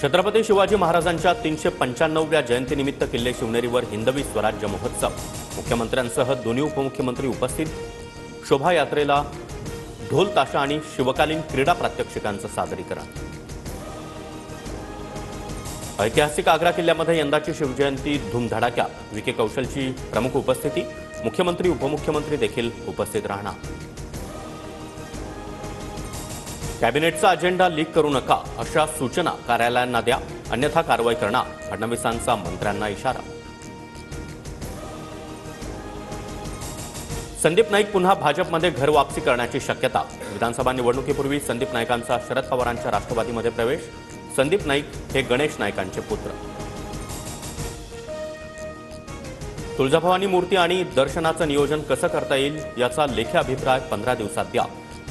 छत्रपती शिवाजी महाराजांच्या 395व्या जयंतीनिमित्त किल्ले शिवनेरीवर हिंदवी स्वराज्य महोत्सव। मुख्यमंत्र्यांसह दोन्ही उपमुख्यमंत्री उपस्थित। शोभायात्रेला ढोल ताशा आणि शिवकालीन क्रीडा प्रात्यक्षिकांचं सादरीकरण। ऐतिहासिक आग्रा किल्ल्यामध्ये यंदाची शिवजयंती धूमधडाक्यात। विके कौशलची प्रमुख उपस्थिती। मुख्यमंत्री उपमुख्यमंत्री देखील उपस्थित राहणार। कॅबिनेटचा अजेंडा लीक करू नका अशा सूचना कार्यालयांना द्या, अन्यथा कारवाई करणार। फडणवीसांचा मंत्र्यांना इशारा। संदीप नाईक पुन्हा भाजपमध्ये घर वापसी करण्याची शक्यता। विधानसभा निवडणुकीपूर्वी संदीप नाईकांचा शरद पवारांच्या राष्ट्रवादीमध्ये प्रवेश। संदीप नाईक हे गणेश नाईकांचे पुत्र। तुळजाभवानी मूर्ती आणि दर्शनाचं नियोजन कसं करता येईल याचा लेखी अभिप्राय 15 दिवसात द्या।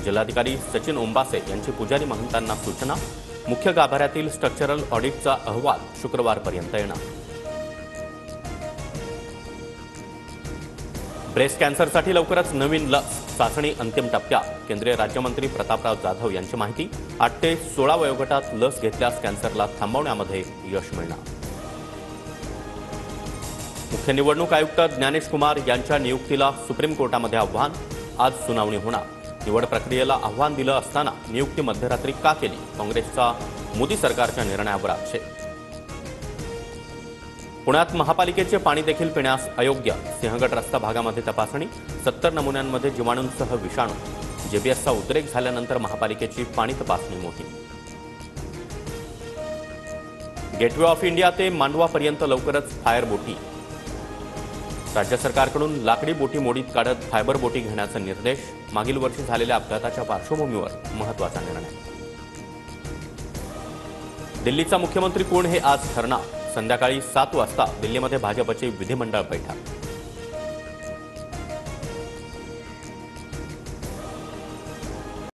जिल्हाधिकारी सचिन ओंबासे यांची पुजारी महंतांना सूचना। मुख्य गाभाऱ्यातील स्ट्रक्चरल ऑडिटचा अहवाल शुक्रवारपर्यंत येणार। ब्रेस्ट कॅन्सरसाठी लवकरच नवीन लस चाचणी अंतिम टप्प्यात। केंद्रीय राज्यमंत्री प्रतापराव जाधव यांची माहिती। 8 ते 16 वयोगटात लस घेतल्यास कॅन्सरला थांबवण्यामध्ये यश मिळणार। मुख्य निवडणूक आयुक्त ज्ञानेश कुमार यांच्या नियुक्तीला सुप्रीम कोर्टामध्ये आव्हान। आज सुनावणी होणार। निवड प्रक्रियेला आव्हान दिलं असताना नियुक्ती मध्यरात्री का केली? काँग्रेसचा मोदी सरकारच्या निर्णयावर आक्षेप। पुण्यात महापालिकेचे पाणी देखील पिण्यास अयोग्य। सिंहगड रस्ता भागामध्ये तपासणी। 70 नमुन्यांमध्ये जीवाणूंसह विषाणू। जेबीएसचा उद्रेक झाल्यानंतर महापालिकेची पाणी तपासणी मोहीम। गेटवे ऑफ इंडिया ते मांडवापर्यंत लवकरच फायर बोटी। राज्य सरकारकडून लाकडी बोटी मोडीत काढत फायबर बोटी घेण्याचे निर्देश। मागील वर्षी झालेल्या अपघाताच्या पार्श्वभूमीवर महत्त्वाचा निर्णय। दिल्लीचा मुख्यमंत्री कोण हे आज ठरणार। संध्याकाळी 7 वाजता दिल्लीमध्ये भाजपची विधिमंडळ बैठक।